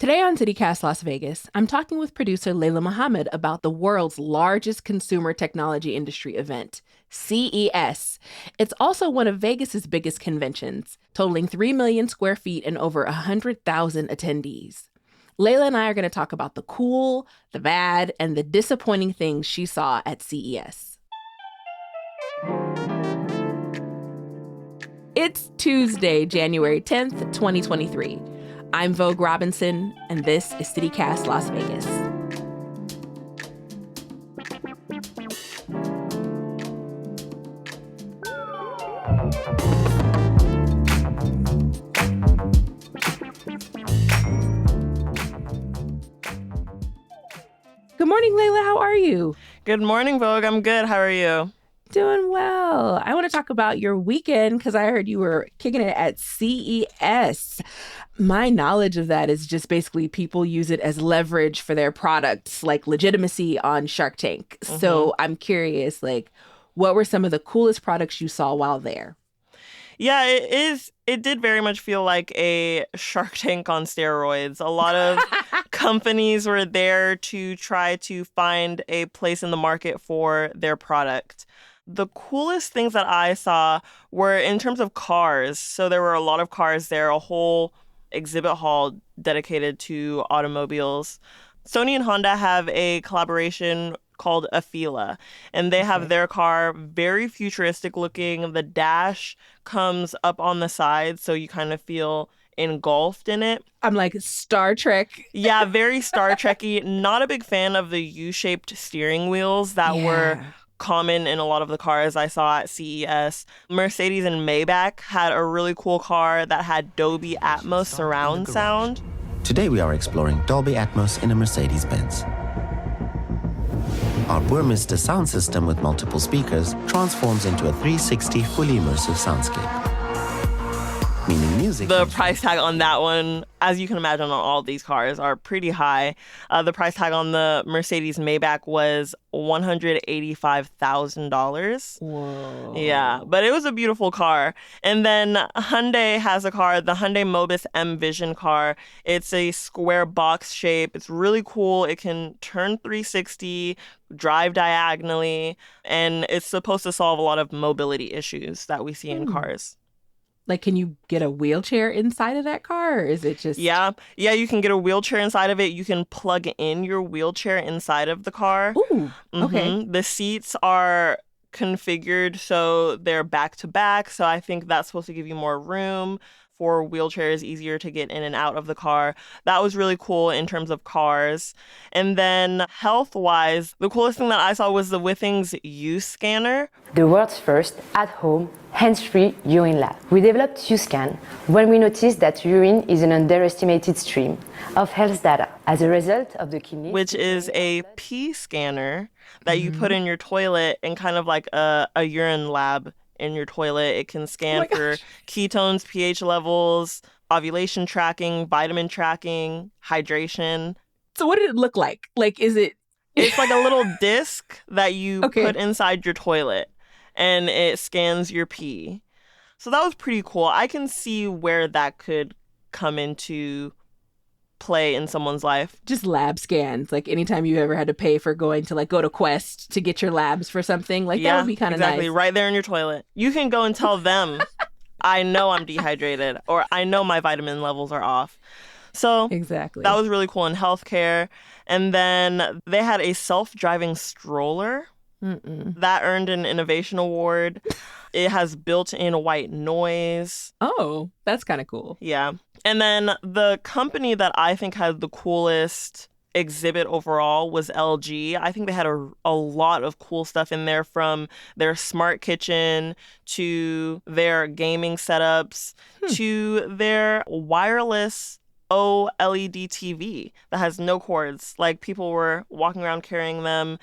Today on CityCast Las Vegas, I'm talking with producer Layla Muhammad about the world's largest consumer technology industry event, CES. It's also one of Vegas's biggest conventions, totaling 3 million square feet and over 100,000 attendees. Layla and I are going to talk about the cool, the bad, and the disappointing things she saw at CES. It's Tuesday, January 10th, 2023. I'm Vogue Robinson, and this is CityCast Las Vegas. Good morning, Layla. How are you? Good morning, Vogue. I'm good. How are you? Doing well. I want to talk about your weekend because I heard you were kicking it at CES. My knowledge of that is just basically people use it as leverage for their products, like legitimacy on Shark Tank. So I'm curious, what were some of the coolest products you saw while there? Yeah, it is. It did very much feel like a Shark Tank on steroids. A lot of companies were there to try to find a place in the market for their product. The coolest things that I saw were in terms of cars. So there were a lot of cars there, a whole exhibit hall dedicated to automobiles. Sony and Honda have a collaboration called Afeela, and they have their car very futuristic looking. The dash comes up on the side, so you kind of feel engulfed in it. I'm like Star Trek. Yeah, very Star Trek-y. Not a big fan of the U-shaped steering wheels that were common in a lot of the cars I saw at CES. Mercedes and Maybach had a really cool car that had Dolby Atmos surround sound. Today we are exploring Dolby Atmos in a Mercedes-Benz. Our Burmester sound system with multiple speakers transforms into a 360 fully immersive soundscape. Meaning music. The price tag on that one, as you can imagine on all these cars, are pretty high. The price tag on the Mercedes Maybach was $185,000. Whoa. Yeah, but it was a beautiful car. And then Hyundai has a car, the Hyundai Mobis M Vision car. It's a square box shape. It's really cool. It can turn 360, drive diagonally, and it's supposed to solve a lot of mobility issues that we see in cars. Can you get a wheelchair inside of that car, or is it just... Yeah, you can get a wheelchair inside of it. You can plug in your wheelchair inside of the car. Ooh, okay. The seats are configured so they're back to back, so I think that's supposed to give you more room for wheelchairs, easier to get in and out of the car. That was really cool in terms of cars. And then health-wise, the coolest thing that I saw was the Withings U-Scanner. The world's first at-home hands-free urine lab. We developed U-Scan when we noticed that urine is an underestimated stream of health data as a result of the kidney, which is a pee scanner that you put in your toilet and kind of like a urine lab in your toilet. It can scan for ketones, pH levels, ovulation tracking, vitamin tracking, hydration. So what did it look like? It's like a little disc that you put inside your toilet, and it scans your pee. So that was pretty cool. I can see where that could come into play in someone's life. Just lab scans. Anytime you ever had to pay for going to go to Quest to get your labs for something, that would be kind of nice. Exactly, right there in your toilet. You can go and tell them, I know I'm dehydrated, or I know my vitamin levels are off. So exactly, that was really cool in healthcare. And then they had a self-driving stroller that earned an innovation award. It has built-in white noise. Oh, that's kind of cool. Yeah. And then the company that I think had the coolest exhibit overall was LG. I think they had a lot of cool stuff in there, from their smart kitchen to their gaming setups to their wireless OLED TV that has no cords. People were walking around carrying them.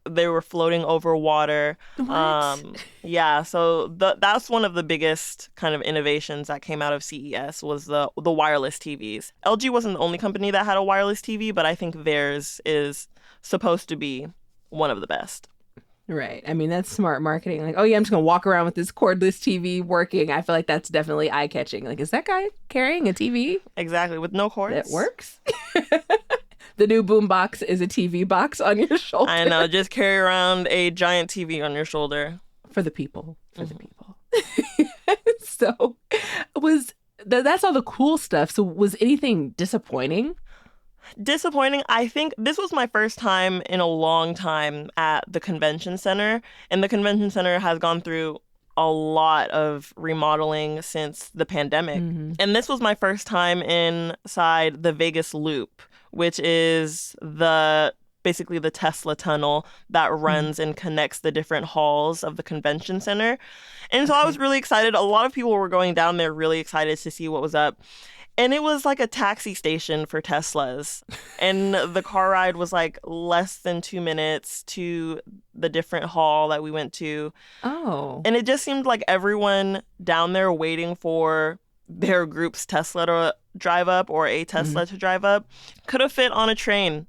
They were floating over water. What? So that's one of the biggest kind of innovations that came out of CES was the wireless TVs. LG wasn't the only company that had a wireless TV, but I think theirs is supposed to be one of the best. Right. I mean, that's smart marketing. Like, oh yeah, I'm just gonna walk around with this cordless TV working. I feel like that's definitely eye-catching. Like, is that guy carrying a TV Exactly, with no that cords. works? The new boom box is a TV box on your shoulder. I know, just carry around a giant TV on your shoulder. For the people. For the people. So that's all the cool stuff. So was anything disappointing? Disappointing. I think this was my first time in a long time at the convention center, and the convention center has gone through a lot of remodeling since the pandemic. And this was my first time inside the Vegas Loop, which is basically the Tesla tunnel that runs and connects the different halls of the convention center. And so I was really excited. A lot of people were going down there really excited to see what was up. And it was like a taxi station for Teslas. And the car ride was like less than 2 minutes to the different hall that we went to. Oh. And it just seemed like everyone down there waiting for their group's Tesla to drive up or a Tesla to drive up could have fit on a train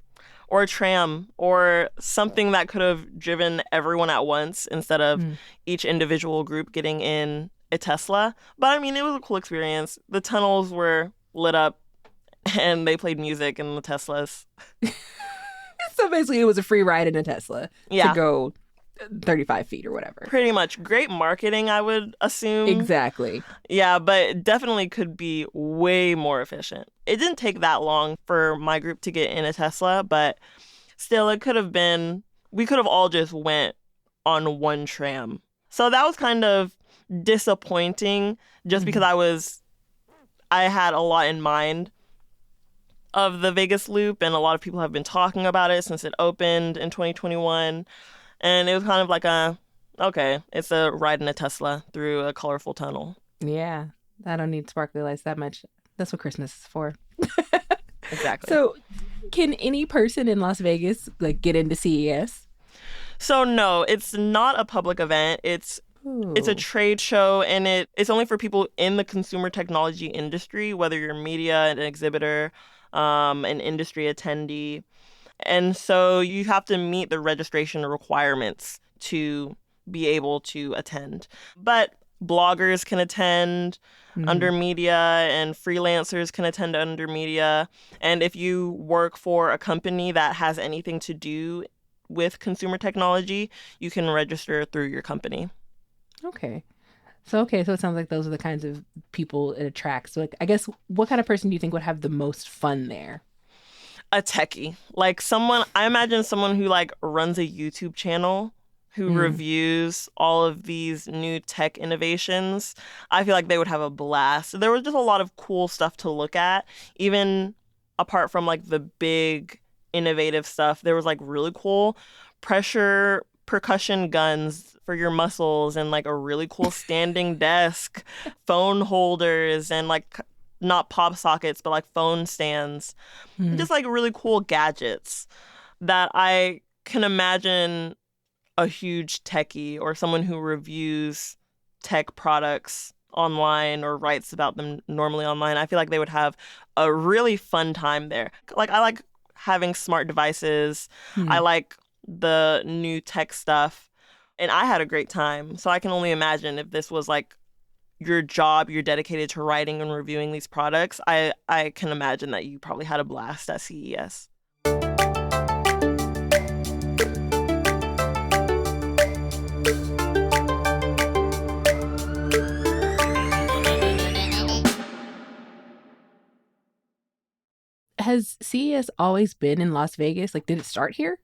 or a tram or something that could have driven everyone at once instead of each individual group getting in a Tesla. But I mean, it was a cool experience. The tunnels were lit up and they played music in the Teslas. So basically it was a free ride in a Tesla Yeah. to go 35 feet or whatever. Pretty much. Great marketing, I would assume. Exactly. Yeah, but it definitely could be way more efficient. It didn't take that long for my group to get in a Tesla, but still it could have been, we could have all just went on one tram. So that was kind of disappointing just because I had a lot in mind of the Vegas Loop, and a lot of people have been talking about it since it opened in 2021. And it was kind of like okay, it's a ride in a Tesla through a colorful tunnel. Yeah. I don't need sparkly lights that much. That's what Christmas is for. Exactly. So can any person in Las Vegas like get into CES? So no, it's not a public event. It's a trade show, and it's only for people in the consumer technology industry, whether you're media, an exhibitor, an industry attendee. And so you have to meet the registration requirements to be able to attend. But bloggers can attend under media, and freelancers can attend under media. And if you work for a company that has anything to do with consumer technology, you can register through your company. Okay. So it sounds like those are the kinds of people it attracts. So like, I guess, what kind of person do you think would have the most fun there? A techie. Like I imagine someone who like runs a YouTube channel who reviews all of these new tech innovations. I feel like they would have a blast. There was just a lot of cool stuff to look at. Even apart from like the big innovative stuff, there was like really cool percussion guns for your muscles, and like a really cool standing desk, phone holders, and like not pop sockets, but like phone stands. Just like really cool gadgets that I can imagine a huge techie or someone who reviews tech products online or writes about them normally online. I feel like they would have a really fun time there. Like I like having smart devices. I like the new tech stuff, and I had a great time. So I can only imagine if this was like your job, you're dedicated to writing and reviewing these products, I can imagine that you probably had a blast at CES. Has CES always been in Las Vegas? Like, did it start here?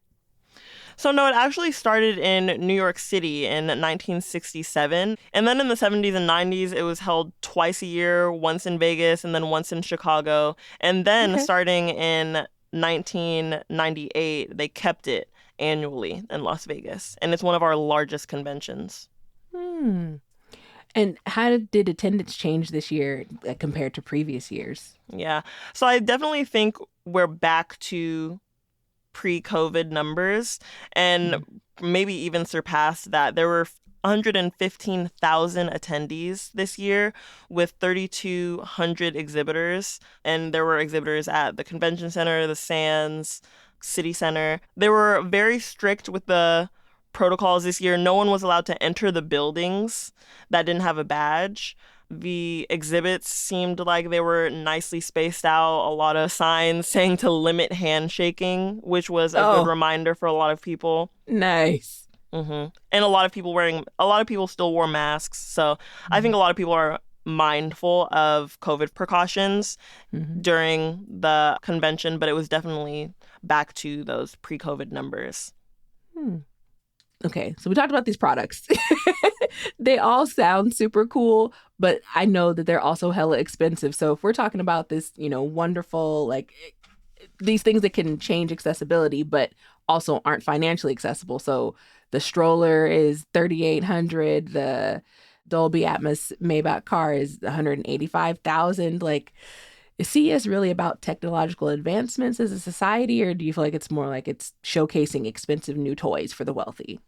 So no, it actually started in New York City in 1967. And then in the 70s and 90s, it was held twice a year, once in Vegas and then once in Chicago. And then starting in 1998, they kept it annually in Las Vegas. And it's one of our largest conventions. And how did attendance change this year compared to previous years? Yeah. So I definitely think we're back to pre-COVID numbers, and maybe even surpassed that. There were 115,000 attendees this year with 3,200 exhibitors. And there were exhibitors at the Convention Center, the Sands, City Center. They were very strict with the protocols this year. No one was allowed to enter the buildings that didn't have a badge. The exhibits seemed like they were nicely spaced out. A lot of signs saying to limit handshaking, which was a good reminder for a lot of people. Nice. And a lot of people still wore masks. So I think a lot of people are mindful of COVID precautions during the convention, but it was definitely back to those pre-COVID numbers. Okay, so we talked about these products. They all sound super cool, but I know that they're also hella expensive. So if we're talking about this, wonderful, like these things that can change accessibility, but also aren't financially accessible. So the stroller is $3,800. The Dolby Atmos Maybach car is $185,000. Like, is CES really about technological advancements as a society, or do you feel like it's more like it's showcasing expensive new toys for the wealthy?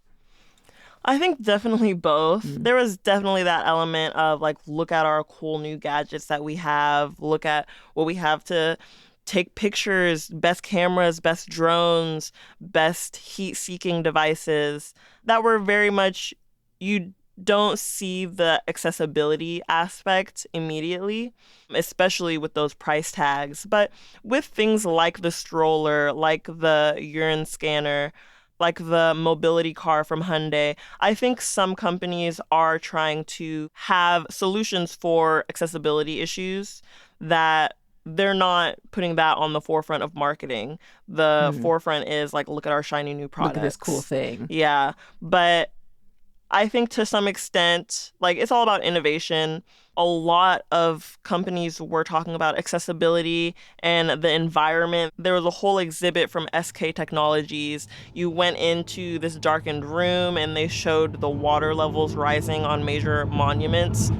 I think definitely both. There was definitely that element of like, look at our cool new gadgets that we have, look at what we have to take pictures, best cameras, best drones, best heat-seeking devices that were very much, you don't see the accessibility aspect immediately, especially with those price tags. But with things like the stroller, like the urine scanner, like the mobility car from Hyundai, I think some companies are trying to have solutions for accessibility issues that they're not putting that on the forefront of marketing. The forefront is like, look at our shiny new products. Look at this cool thing. Yeah. But I think to some extent, like, it's all about innovation. A lot of companies were talking about accessibility and the environment. There was a whole exhibit from SK Technologies. You went into this darkened room and they showed the water levels rising on major monuments.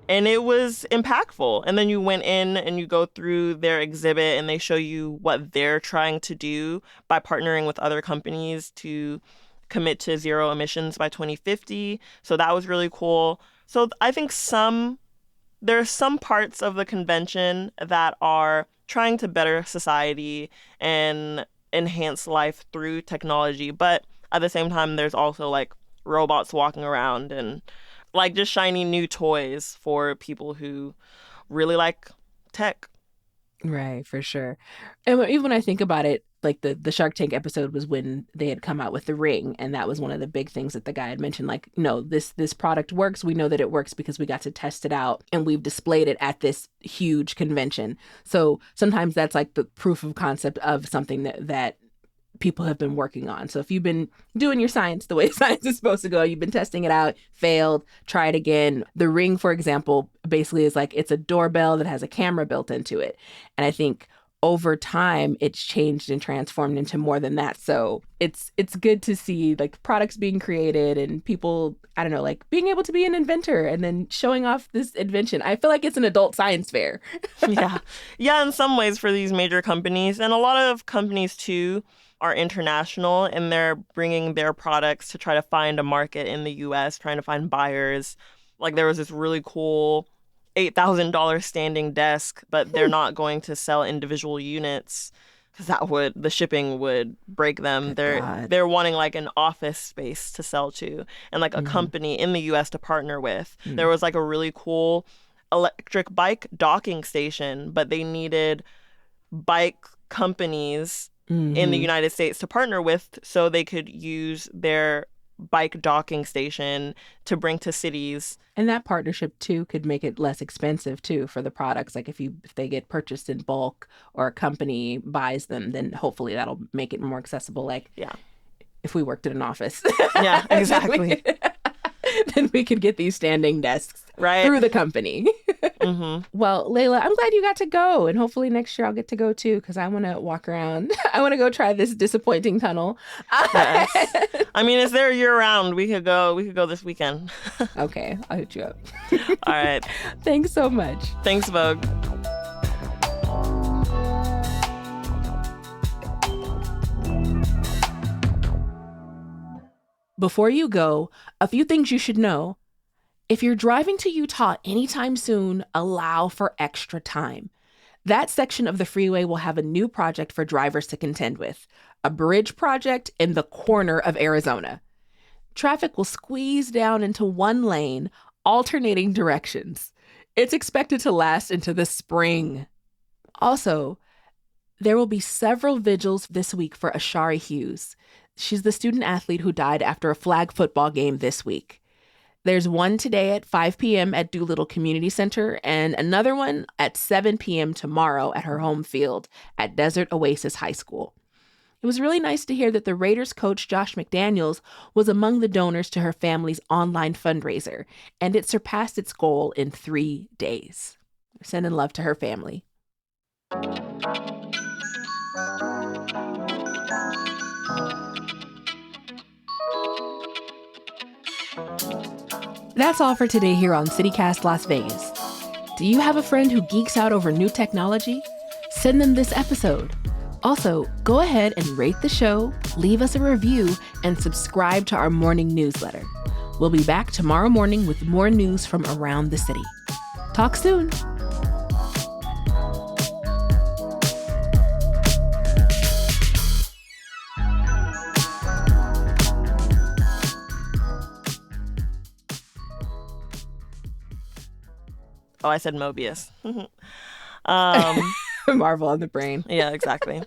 And it was impactful. And then you went in and you go through their exhibit and they show you what they're trying to do by partnering with other companies to commit to zero emissions by 2050. So that was really cool. So I think there are some parts of the convention that are trying to better society and enhance life through technology. But at the same time, there's also like robots walking around and like just shiny new toys for people who really like tech. Right, for sure. And even when I think about it, like the Shark Tank episode was when they had come out with the Ring, and that was one of the big things that the guy had mentioned. Like, no, this product works. We know that it works because we got to test it out and we've displayed it at this huge convention. So sometimes that's like the proof of concept of something that people have been working on. So if you've been doing your science the way science is supposed to go, you've been testing it out, failed, try it again. The Ring, for example, basically is like, it's a doorbell that has a camera built into it. And I think over time, it's changed and transformed into more than that. So it's good to see like products being created and people, I don't know, like being able to be an inventor and then showing off this invention. I feel like it's an adult science fair. Yeah, in some ways for these major companies. And a lot of companies too are international and they're bringing their products to try to find a market in the US, trying to find buyers. Like there was this really cool $8,000 standing desk, but they're not going to sell individual units because the shipping would break them. They're wanting like an office space to sell to and like a company in the US to partner with. There was like a really cool electric bike docking station, but they needed bike companies in the United States to partner with so they could use their bike docking station to bring to cities. And that partnership too could make it less expensive too for the products. Like if they get purchased in bulk or a company buys them, then hopefully that'll make it more accessible. Like if we worked at an office. Yeah, exactly. Then we could get these standing desks right through the company. Well, Layla, I'm glad you got to go. And hopefully next year I'll get to go too, because I want to walk around. I want to go try this disappointing tunnel. Yes. I mean, it's there year round. We could go this weekend. Okay, I'll hit you up. All right. Thanks so much. Thanks, Vogue. Before you go, a few things you should know. If you're driving to Utah anytime soon, allow for extra time. That section of the freeway will have a new project for drivers to contend with, a bridge project in the corner of Arizona. Traffic will squeeze down into one lane, alternating directions. It's expected to last into the spring. Also, there will be several vigils this week for Ashari Hughes. She's the student athlete who died after a flag football game this week. There's one today at 5 p.m. at Doolittle Community Center and another one at 7 p.m. tomorrow at her home field at Desert Oasis High School. It was really nice to hear that the Raiders coach Josh McDaniels was among the donors to her family's online fundraiser, and it surpassed its goal in 3 days. Sending love to her family. That's all for today here on CityCast Las Vegas. Do you have a friend who geeks out over new technology? Send them this episode. Also, go ahead and rate the show, leave us a review, and subscribe to our morning newsletter. We'll be back tomorrow morning with more news from around the city. Talk soon. Oh, I said Mobius. Marvel on the brain. Yeah, exactly.